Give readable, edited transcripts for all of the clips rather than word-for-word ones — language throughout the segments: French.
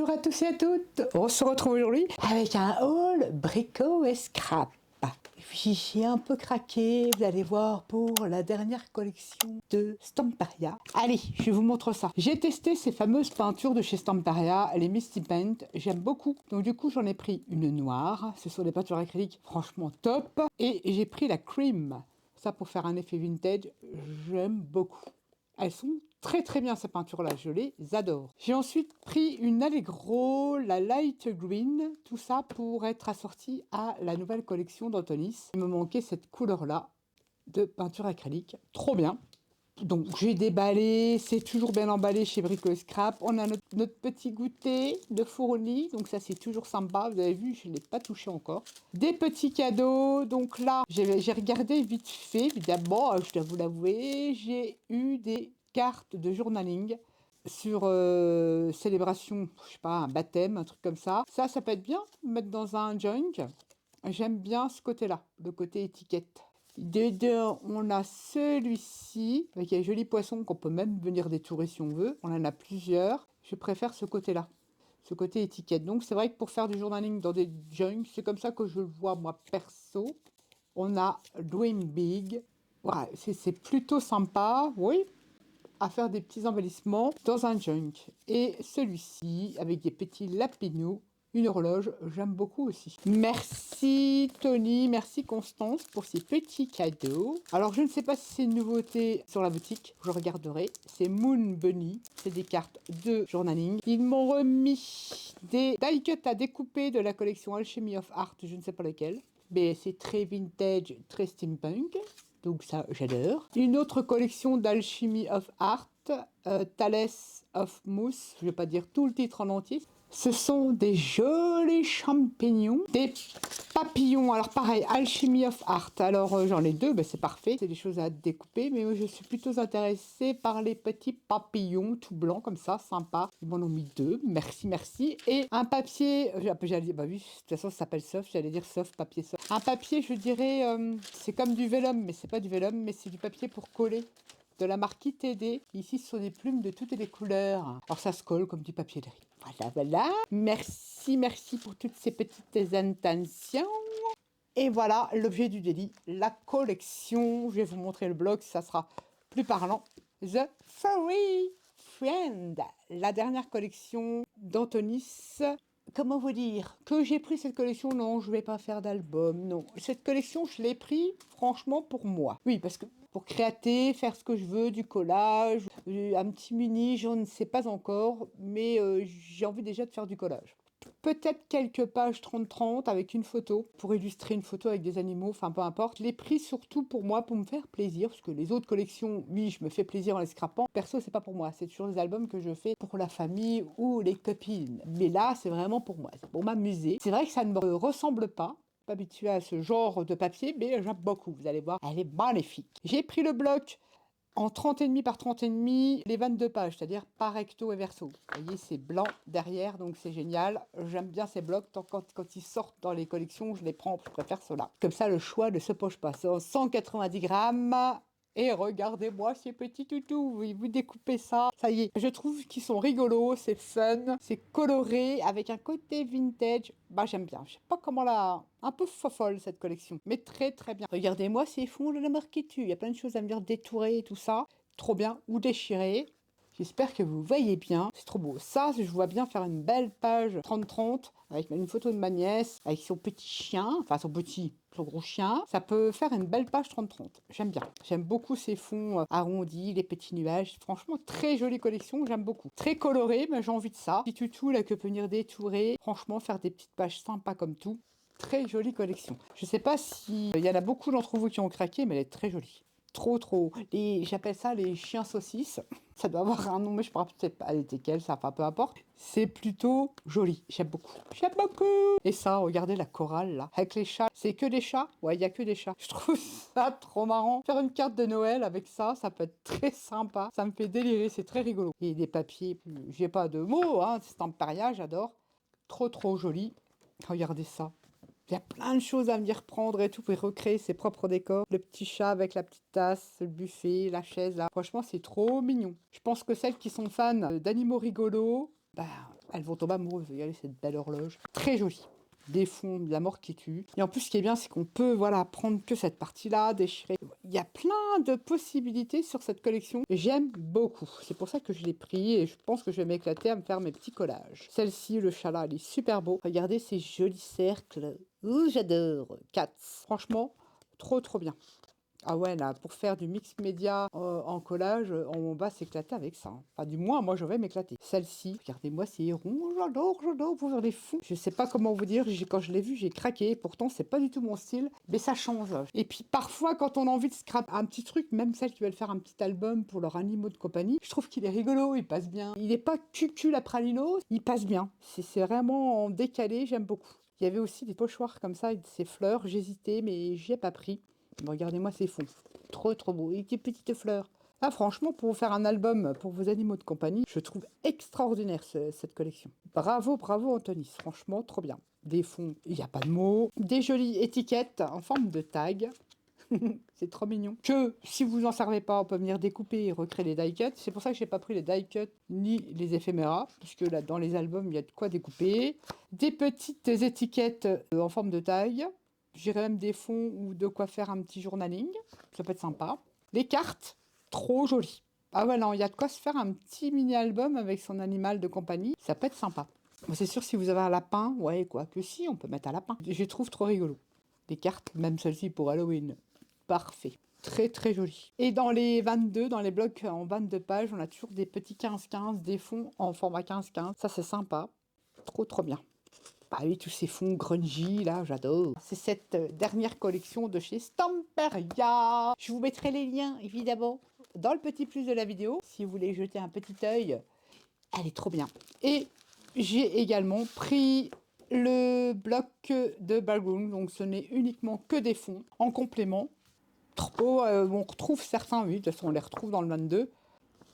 Bonjour à tous et à toutes. On se retrouve aujourd'hui avec un haul brico et scrap. Puis j'ai un peu craqué, vous allez voir, pour la dernière collection de Stamparia. Allez, je vous montre ça. J'ai testé ces fameuses peintures de chez Stamparia, les Misty Paint. J'aime beaucoup. Donc du coup, j'en ai pris une noire. Ce sont des peintures acryliques franchement top. Et j'ai pris la cream. Ça pour faire un effet vintage, j'aime beaucoup. Elles sont très bien ces peintures-là, je les adore. J'ai ensuite pris une Allegro, la Light Green, tout ça pour être assorti à la nouvelle collection d'Antonis. Il me manquait cette couleur-là de peinture acrylique, trop bien. Donc j'ai déballé, c'est toujours bien emballé chez Brico Scrap. On a notre petit goûter de fourni, donc ça c'est toujours sympa. Vous avez vu, je ne l'ai pas touché encore. Des petits cadeaux, donc là j'ai regardé vite fait, évidemment, je dois vous l'avouer, j'ai eu des cartes de journaling sur célébration, je sais pas, un baptême, un truc comme ça. Ça peut être bien, mettre dans un junk. J'aime bien ce côté-là, le côté étiquette. Dedans, on a celui-ci, avec un joli poisson qu'on peut même venir détourer si on veut. On en a plusieurs. Je préfère ce côté-là, ce côté étiquette. Donc, c'est vrai que pour faire du journaling dans des junks, c'est comme ça que je le vois, moi, perso. On a Dream Big. Ouais, c'est plutôt sympa, oui, à faire des petits embellissements dans un junk. Et celui-ci, avec des petits lapinous. Une horloge, j'aime beaucoup aussi. Merci Tony, merci Constance pour ces petits cadeaux. Alors je ne sais pas si c'est une nouveauté sur la boutique, je regarderai. C'est Moon Bunny, c'est des cartes de journaling. Ils m'ont remis des die cuts à découper de la collection Alchemy of Art, je ne sais pas lequel. Mais c'est très vintage, très steampunk. Donc ça, j'adore. Une autre collection d'Alchemy of Art, Thales of Mousse. Je ne vais pas dire tout le titre en entier. Ce sont des jolis champignons, des papillons. Alors pareil, Alchemy of Art. Alors j'en ai deux, ben c'est parfait. C'est des choses à découper, mais moi, je suis plutôt intéressée par les petits papillons tout blancs comme ça, sympa. Ils m'en ont mis deux, merci. Et un papier, j'allais dire, bah oui, de toute façon ça s'appelle soft, j'allais dire soft, papier soft. Un papier, je dirais, c'est comme du vélum, mais c'est pas du vélum, mais c'est du papier pour coller. De la marque ITD. Ici, ce sont des plumes de toutes les couleurs. Alors, ça se colle comme du papier de riz. Voilà. Merci pour toutes ces petites intentions. Et voilà l'objet du délit, la collection. Je vais vous montrer le blog, ça sera plus parlant. The Furry Friend, la dernière collection d'Antonis. Comment vous dire que j'ai pris cette collection? Non, je vais pas faire d'album, non. Cette collection, je l'ai pris franchement pour moi. Oui, parce que pour créater, faire ce que je veux, du collage, un petit mini, je ne sais pas encore, mais j'ai envie déjà de faire du collage. Peut-être quelques pages 30-30 avec une photo, pour illustrer une photo avec des animaux, enfin peu importe. Je l'ai pris surtout pour moi, pour me faire plaisir, parce que les autres collections, oui, je me fais plaisir en les scrapant. Perso, c'est pas pour moi, c'est toujours des albums que je fais pour la famille ou les copines. Mais là, c'est vraiment pour moi, c'est pour m'amuser. C'est vrai que ça ne me ressemble pas habituée à ce genre de papier, mais j'aime beaucoup, vous allez voir, elle est magnifique. J'ai pris le bloc en 30,5 par 30,5, les 22 pages, c'est-à-dire par recto et verso. Vous voyez, c'est blanc derrière, donc c'est génial. J'aime bien ces blocs, tant quand ils sortent dans les collections, je les prends, je préfère ceux-là. Comme ça, le choix ne se poche pas. C'est en 190 grammes. Et regardez-moi ces petits toutous, vous découpez ça, ça y est. Je trouve qu'ils sont rigolos, c'est fun, c'est coloré, avec un côté vintage. Bah j'aime bien, je sais pas comment la... Un peu fofolle cette collection, mais très bien. Regardez-moi ces fonds, je l'ai marqué dessus. Il y a plein de choses à me dire détourer et tout ça. Trop bien, ou déchirer. J'espère que vous voyez bien, c'est trop beau. Ça, je vois bien faire une belle page 30-30 avec une photo de ma nièce, avec son petit chien, enfin son gros chien. Ça peut faire une belle page 30-30. J'aime bien. J'aime beaucoup ces fonds arrondis, les petits nuages. Franchement, très jolie collection, j'aime beaucoup. Très coloré, mais j'ai envie de ça. Petit toutou là que peut venir détourer. Franchement, faire des petites pages sympas comme tout. Très jolie collection. Je sais pas si il y en a beaucoup d'entre vous qui ont craqué, mais elle est très jolie. Trop. J'appelle ça les chiens saucisses. Ça doit avoir un nom, mais je ne sais pas lesquels, ça, enfin peu importe. C'est plutôt joli, j'aime beaucoup. Et ça, regardez la chorale là, avec les chats. C'est que des chats? Ouais, il y a que des chats. Je trouve ça trop marrant. Faire une carte de Noël avec ça, ça peut être très sympa. Ça me fait délirer, c'est très rigolo. Et des papiers, j'ai pas de mots, hein, c'est Stamparia, j'adore. Trop joli. Regardez ça. Il y a plein de choses à venir prendre et tout, pour recréer ses propres décors. Le petit chat avec la petite tasse, le buffet, la chaise là. Franchement, c'est trop mignon. Je pense que celles qui sont fans d'animaux rigolos, bah, elles vont tomber amoureuses. Regardez cette belle horloge. Très jolie. Des fonds, de la mort qui tue. Et en plus, ce qui est bien, c'est qu'on peut voilà, prendre que cette partie-là, déchirer. Il y a plein de possibilités sur cette collection. J'aime beaucoup. C'est pour ça que je l'ai pris et je pense que je vais m'éclater à me faire mes petits collages. Celle-ci, le chat là, elle est super beau. Regardez ces jolis cercles. Ouh, j'adore. Cats. Franchement, trop trop bien. Ah ouais, là, pour faire du mix média en collage, on va s'éclater avec ça. Enfin, du moins, moi, je vais m'éclater. Celle-ci, regardez-moi ces ronds, j'adore, pour faire des fonds. Je sais pas comment vous dire, quand je l'ai vu, j'ai craqué. Pourtant, c'est pas du tout mon style, mais ça change. Et puis, parfois, quand on a envie de scrap un petit truc, même celles qui veulent faire un petit album pour leurs animaux de compagnie, je trouve qu'il est rigolo, il passe bien. Il est pas cucu la pralino, il passe bien. C'est vraiment en décalé, j'aime beaucoup. Il y avait aussi des pochoirs comme ça, avec ces fleurs, j'hésitais, mais j'y ai pas pris. Regardez-moi ces fonds. Trop trop beau. Et des petites fleurs. Ah franchement, pour vous faire un album pour vos animaux de compagnie, je trouve extraordinaire cette collection. Bravo, bravo Anthony. Franchement, trop bien. Des fonds, il n'y a pas de mots. Des jolies étiquettes en forme de tag. C'est trop mignon. Que si vous n'en servez pas, on peut venir découper et recréer les die cuts. C'est pour ça que j'ai pas pris les die cuts ni les éphéméras, puisque là dans les albums il y a de quoi découper. Des petites étiquettes en forme de tag. J'irai même des fonds ou de quoi faire un petit journaling. Ça peut être sympa. Les cartes, trop jolies. Ah ouais, non, il y a de quoi se faire un petit mini-album avec son animal de compagnie. Ça peut être sympa. C'est sûr, si vous avez un lapin, ouais, quoi que si, on peut mettre un lapin. Je trouve trop rigolo. Les cartes, même celle-ci pour Halloween. Parfait. Très, très joli. Et dans les 22, dans les blocs en 22 pages, on a toujours des petits 15-15, des fonds en format 15-15. Ça, c'est sympa. Trop, trop bien. Ah oui, tous ces fonds grungy, là, j'adore. C'est cette dernière collection de chez Stamperia. Je vous mettrai les liens, évidemment, dans le petit plus de la vidéo. Si vous voulez jeter un petit œil, elle est trop bien. Et j'ai également pris le bloc de Balloon. Donc, ce n'est uniquement que des fonds en complément. Trop, on retrouve certains, oui, de toute façon, on les retrouve dans le 22.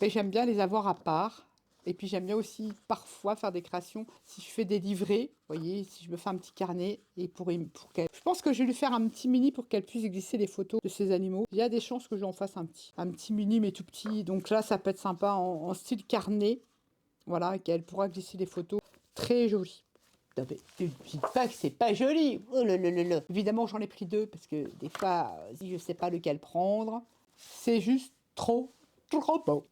Mais j'aime bien les avoir à part. Et puis j'aime bien aussi parfois faire des créations. Si je fais des livrets, vous voyez, si je me fais un petit carnet et pour qu'elle... Je pense que je vais lui faire un petit mini pour qu'elle puisse glisser les photos de ses animaux. Il y a des chances que j'en fasse un petit mini mais tout petit. Donc là, ça peut être sympa en style carnet. Voilà, qu'elle pourra glisser les photos. Très joli. Non mais ne dites pas que c'est pas joli. Oh là là là là. Évidemment, j'en ai pris deux parce que des fois, si je sais pas lequel prendre, c'est juste trop beau.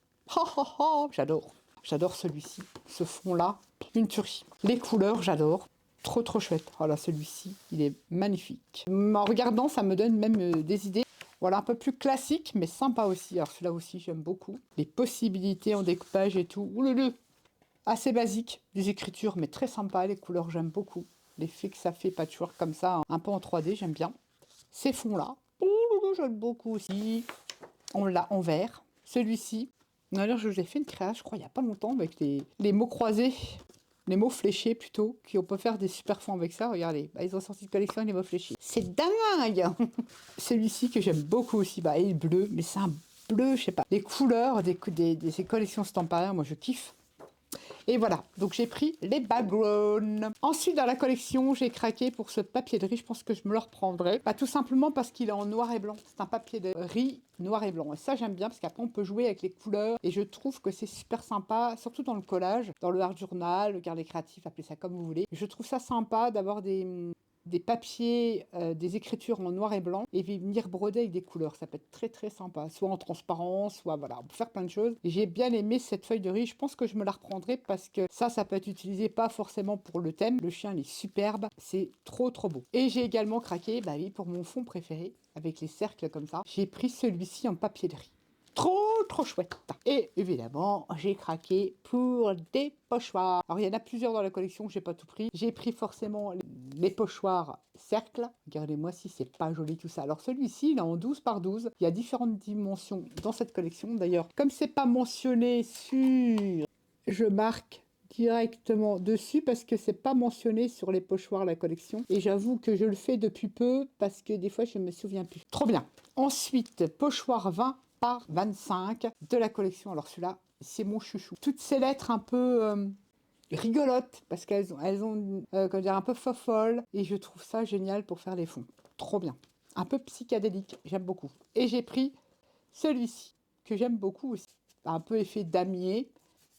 J'adore. J'adore celui-ci, ce fond-là, une tuerie. Les couleurs, j'adore. Trop trop chouette. Voilà, celui-ci, il est magnifique. En regardant, ça me donne même des idées. Voilà, un peu plus classique, mais sympa aussi. Alors celui-là aussi, j'aime beaucoup. Les possibilités en découpage et tout. Oulala, assez basique. Des écritures, mais très sympa. Les couleurs, j'aime beaucoup. L'effet que ça fait patchwork comme ça, un peu en 3D, j'aime bien. Ces fonds-là, j'aime beaucoup aussi. On l'a en vert. Celui-ci, d'ailleurs, je vous ai fait une création, je crois, il n'y a pas longtemps, avec les mots croisés, les mots fléchés plutôt, qu'on peut faire des super fonds avec ça. Regardez, bah, ils ont sorti de collection avec les mots fléchés. C'est dingue. Celui-ci que j'aime beaucoup aussi, bah, il est bleu, mais c'est un bleu, je sais pas. Les couleurs ces collections Stamperia, moi je kiffe. Et voilà, donc j'ai pris les backgrounds. Ensuite, dans la collection, j'ai craqué pour ce papier de riz. Je pense que je me le reprendrai. Bah, tout simplement parce qu'il est en noir et blanc. C'est un papier de riz noir et blanc. Et ça, j'aime bien parce qu'après, on peut jouer avec les couleurs. Et je trouve que c'est super sympa, surtout dans le collage, dans le art journal, le carnet créatif, appelez ça comme vous voulez. Je trouve ça sympa d'avoir des papiers, des écritures en noir et blanc et venir broder avec des couleurs. Ça peut être très très sympa, soit en transparence, soit voilà, on peut faire plein de choses. J'ai bien aimé cette feuille de riz, je pense que je me la reprendrai parce que ça peut être utilisé pas forcément pour le thème. Le chien il est superbe, c'est trop trop beau. Et j'ai également craqué, bah oui, pour mon fond préféré, avec les cercles comme ça. J'ai pris celui-ci en papier de riz. Trop chouette. Et évidemment, j'ai craqué pour des pochoirs. Alors, il y en a plusieurs dans la collection, j'ai pas tout pris. J'ai pris forcément les pochoirs cercles. Regardez-moi si c'est pas joli tout ça. Alors, celui-ci, il est en 12 par 12. Il y a différentes dimensions dans cette collection. D'ailleurs, comme c'est pas mentionné sur... Je marque directement dessus parce que c'est pas mentionné sur les pochoirs la collection. Et j'avoue que je le fais depuis peu parce que des fois, je me souviens plus. Trop bien. Ensuite, pochoir 20 par 25 de la collection. Alors celui-là, c'est mon chouchou. Toutes ces lettres un peu rigolotes parce qu'elles ont comment dire, un peu fofolles et je trouve ça génial pour faire les fonds. Trop bien. Un peu psychédélique, j'aime beaucoup. Et j'ai pris celui-ci que j'aime beaucoup aussi. Un peu effet damier,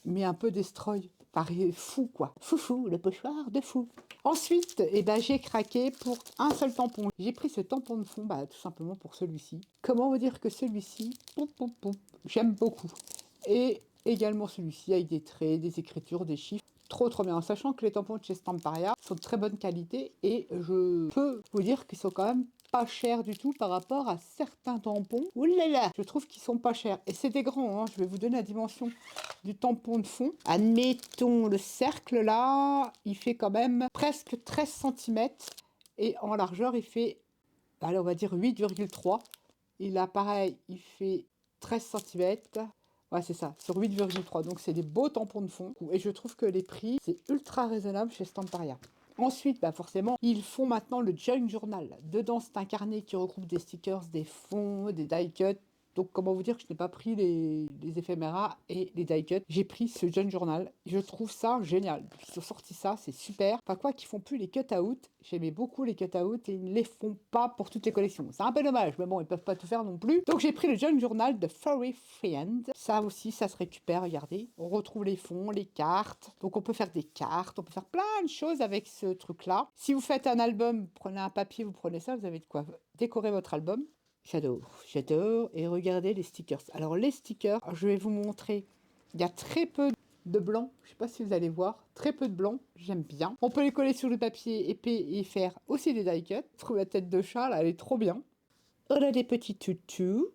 mais un peu destroy. paraît fou quoi. Foufou, le pochoir de fou. Ensuite, eh ben, j'ai craqué pour un seul tampon. J'ai pris ce tampon de fond, tout simplement pour celui-ci. Comment vous dire que celui-ci, j'aime beaucoup. Et également celui-ci avec des traits, des écritures, des chiffres. Trop bien, sachant que les tampons de chez Stamparia sont de très bonne qualité et je peux vous dire qu'ils sont quand même pas chers du tout par rapport à certains tampons. Ouh là là, je trouve qu'ils sont pas chers. Et c'est des grands, hein. Je vais vous donner la dimension du tampon de fond. Admettons, le cercle là, il fait quand même presque 13 cm et en largeur, il fait, allez, on va dire 8,3. Et là, pareil, il fait 13 cm. Ouais, c'est ça, sur 8,3. Donc, c'est des beaux tampons de fond. Et je trouve que les prix, c'est ultra raisonnable chez Stamparia. Ensuite, forcément, ils font maintenant le Junk Journal. Dedans, c'est un carnet qui regroupe des stickers, des fonds, des die cuts. Donc, comment vous dire que je n'ai pas pris les éphéméras et les die cuts. J'ai pris ce Junk Journal. Je trouve ça génial. Depuis qu'ils ont sorti ça, c'est super. Enfin, quoi qu'ils font plus les cut-out. J'aimais beaucoup les cut-out et ils ne les font pas pour toutes les collections. C'est un peu dommage, mais bon, ils peuvent pas tout faire non plus. Donc, j'ai pris le Junk Journal de Furry Friend. Ça aussi, ça se récupère, regardez. On retrouve les fonds, les cartes. Donc, on peut faire des cartes, on peut faire plein de choses avec ce truc-là. Si vous faites un album, prenez un papier, vous prenez ça, vous avez de quoi décorer votre album. J'adore. Et regardez les stickers. Alors, les stickers, je vais vous montrer. Il y a très peu de blanc. Je ne sais pas si vous allez voir. Très peu de blanc. J'aime bien. On peut les coller sur le papier épais et faire aussi des die cuts. Je trouve la tête de chat, là, elle est trop bien. On a des petits toutous.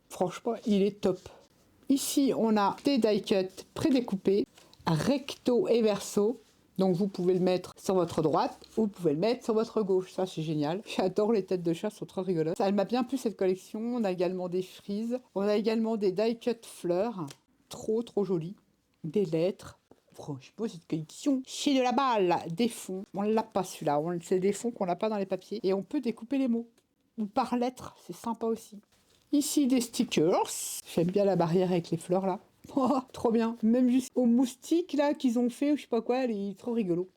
Franchement, il est top. Ici, on a des die cuts prédécoupés, recto et verso. Donc, vous pouvez le mettre sur votre droite ou vous pouvez le mettre sur votre gauche. Ça, c'est génial. J'adore les têtes de chat, elles sont trop rigolotes. Ça, elle m'a bien plu, cette collection. On a également des frises. On a également des die cut fleurs. Trop jolies. Des lettres. Franchement, cette collection, c'est de la balle. Des fonds. On l'a pas, celui-là. C'est des fonds qu'on n'a pas dans les papiers. Et on peut découper les mots. Ou par lettres. C'est sympa aussi. Ici, des stickers. J'aime bien la barrière avec les fleurs, là. Oh, trop bien. Même jusqu'aux moustiques là qu'ils ont fait, ou je sais pas quoi, il est trop rigolo.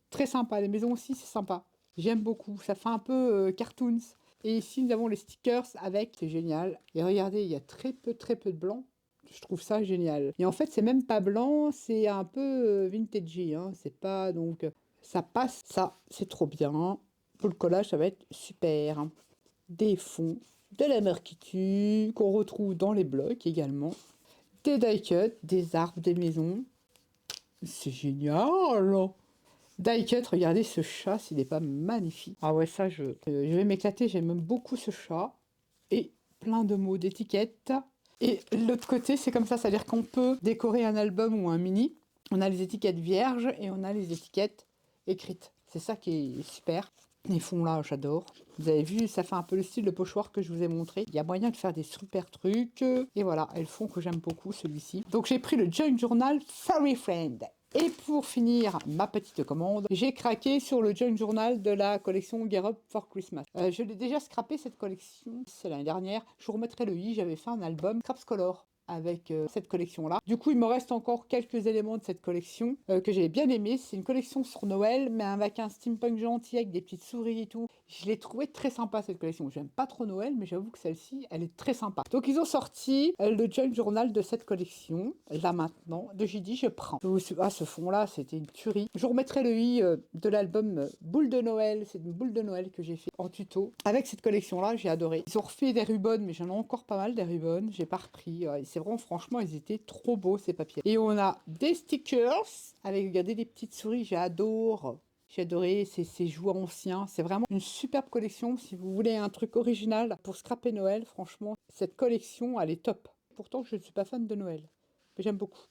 Très sympa. Les maisons aussi, c'est sympa. J'aime beaucoup. Ça fait un peu cartoons. Et ici, nous avons les stickers avec. C'est génial. Et regardez, il y a très peu de blanc. Je trouve ça génial. Et en fait, c'est même pas blanc, c'est un peu vintagey. Hein. C'est pas donc. Ça passe. Ça, c'est trop bien. Pour le collage, ça va être super. Des fonds, de la marquiture qu'on retrouve dans les blocs également. Des die cuts, des arbres, des maisons. C'est génial! Die cut, regardez ce chat, s'il n'est pas magnifique. Ah ouais, ça, je vais m'éclater, j'aime beaucoup ce chat. Et plein de mots d'étiquettes. Et l'autre côté, c'est comme ça, c'est-à-dire qu'on peut décorer un album ou un mini. On a les étiquettes vierges et on a les étiquettes écrites. C'est ça qui est super. Les fonds là, j'adore. Vous avez vu, ça fait un peu le style de pochoir que je vous ai montré. Il y a moyen de faire des super trucs. Et voilà, elles font que j'aime beaucoup celui-ci. Donc j'ai pris le Junk Journal Furry Friend. Et pour finir ma petite commande, j'ai craqué sur le Junk Journal de la collection Gear Up for Christmas. Je l'ai déjà scrappé cette collection, c'est l'année dernière. Je vous remettrai le i, j'avais fait un album Scraps Color avec cette collection-là. Du coup, il me reste encore quelques éléments de cette collection que j'ai bien aimé. C'est une collection sur Noël, mais avec un steampunk gentil, avec des petites souris et tout. Je l'ai trouvé très sympa, cette collection. J'aime pas trop Noël, mais j'avoue que celle-ci, elle est très sympa. Donc, ils ont sorti le Junk Journal de cette collection, là maintenant. De j'ai dit, je prends. Ah, ce fond-là, c'était une tuerie. Je vous remettrai le i de l'album Boule de Noël. C'est une boule de Noël que j'ai fait en tuto. Avec cette collection-là, j'ai adoré. Ils ont refait des ribbons, mais j'en ai encore pas mal des ribbons. J'ai pas repris. C'est vraiment, franchement, ils étaient trop beaux, ces papiers. Et on a des stickers avec, regardez, des petites souris. J'adore. J'ai adoré ces jouets anciens. C'est vraiment une superbe collection. Si vous voulez un truc original pour scraper Noël, franchement, cette collection, elle est top. Pourtant, je ne suis pas fan de Noël, mais j'aime beaucoup.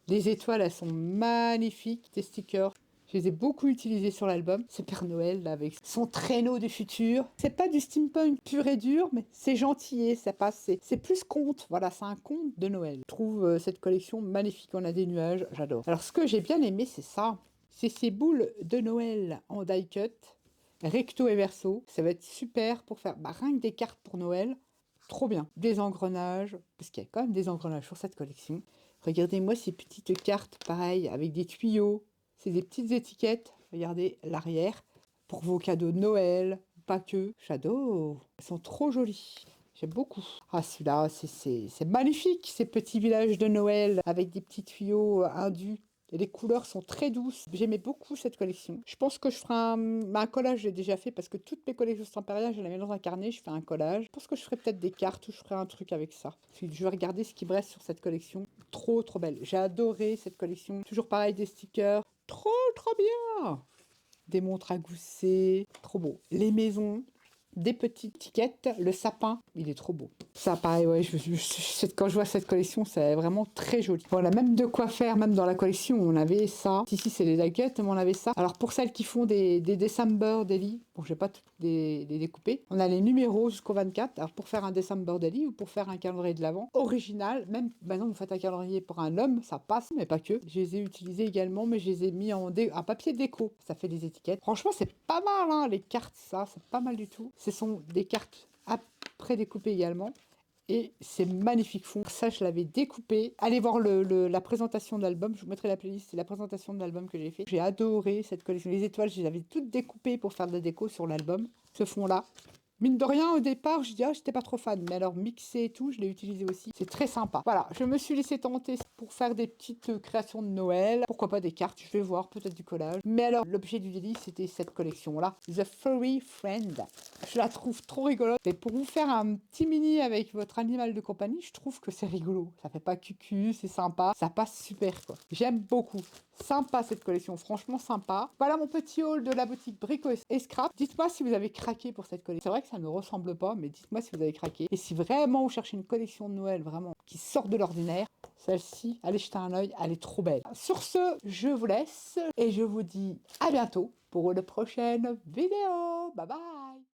Les étoiles, elles sont magnifiques. Des stickers. Je les ai beaucoup utilisés sur l'album. C'est Père Noël, là, avec son traîneau du futur. C'est pas du steampunk pur et dur, mais c'est gentil, ça passe. C'est plus conte. Voilà, c'est un conte de Noël. Je trouve cette collection magnifique. On a des nuages, j'adore. Alors, ce que j'ai bien aimé, c'est ça. C'est ces boules de Noël en die cut, recto et verso. Ça va être super pour faire rien que des cartes pour Noël. Trop bien. Des engrenages, parce qu'il y a quand même des engrenages sur cette collection. Regardez-moi ces petites cartes, pareil, avec des tuyaux. C'est des petites étiquettes. Regardez l'arrière. Pour vos cadeaux de Noël, pas que. J'adore. Elles sont trop jolies. J'aime beaucoup. Ah, celui-là, c'est magnifique, ces petits villages de Noël avec des petits tuyaux indus. et les couleurs sont très douces. J'aimais beaucoup cette collection. Je pense que je ferai un collage, j'ai déjà fait, parce que toutes mes collections Stamperia, je les mets dans un carnet, je fais un collage. Je pense que je ferai peut-être des cartes ou je ferai un truc avec ça. Je vais regarder ce qui me reste sur cette collection. Trop, trop belle. J'ai adoré cette collection. Toujours pareil, des stickers. Trop, trop bien. Des montres à gousset. Trop beau. Les maisons. Des petites étiquettes, le sapin, il est trop beau. Ça, pareil, ouais, quand je vois cette collection, c'est vraiment très joli. Voilà, même de quoi faire, même dans la collection, on avait ça. Ici, c'est les nuggets, mais on avait ça. Alors, pour celles qui font des December Daily, bon, je vais pas toutes les découper, on a les numéros jusqu'au 24. Alors, pour faire un December Daily ou pour faire un calendrier de l'Avent original, même maintenant, vous faites un calendrier pour un homme, ça passe, mais pas que. Je les ai utilisés également, mais je les ai mis en papier déco. Ça fait des étiquettes. Franchement, c'est pas mal, hein, les cartes, ça, c'est pas mal du tout. Ce sont des cartes après découpées également. Et c'est magnifique fond. Ça, je l'avais découpé. Allez voir la présentation de l'album. Je vous mettrai la playlist. C'est la présentation de l'album que j'ai fait. J'ai adoré cette collection. Les étoiles, je les avais toutes découpées pour faire de la déco sur l'album. Ce fond-là. Mine de rien, au départ, je dis, ah, j'étais pas trop fan. Mais alors, mixé et tout, je l'ai utilisé aussi. C'est très sympa. Voilà, je me suis laissé tenter pour faire des petites créations de Noël. Pourquoi pas des cartes, je vais voir, peut-être du collage. Mais alors, l'objet du délit, c'était cette collection-là. The Furry Friend. Je la trouve trop rigolote. Et pour vous faire un petit mini avec votre animal de compagnie, je trouve que c'est rigolo. Ça fait pas cucu, c'est sympa. Ça passe super, quoi. J'aime beaucoup. Sympa cette collection, franchement sympa. Voilà mon petit haul de la boutique Brico et Scrap. Dites-moi si vous avez craqué pour cette collection. C'est vrai que ça ne me ressemble pas, mais dites-moi si vous avez craqué. Et si vraiment vous cherchez une collection de Noël vraiment qui sort de l'ordinaire, celle-ci, allez jeter un œil, elle est trop belle. Sur ce, je vous laisse et je vous dis à bientôt pour une prochaine vidéo. Bye bye.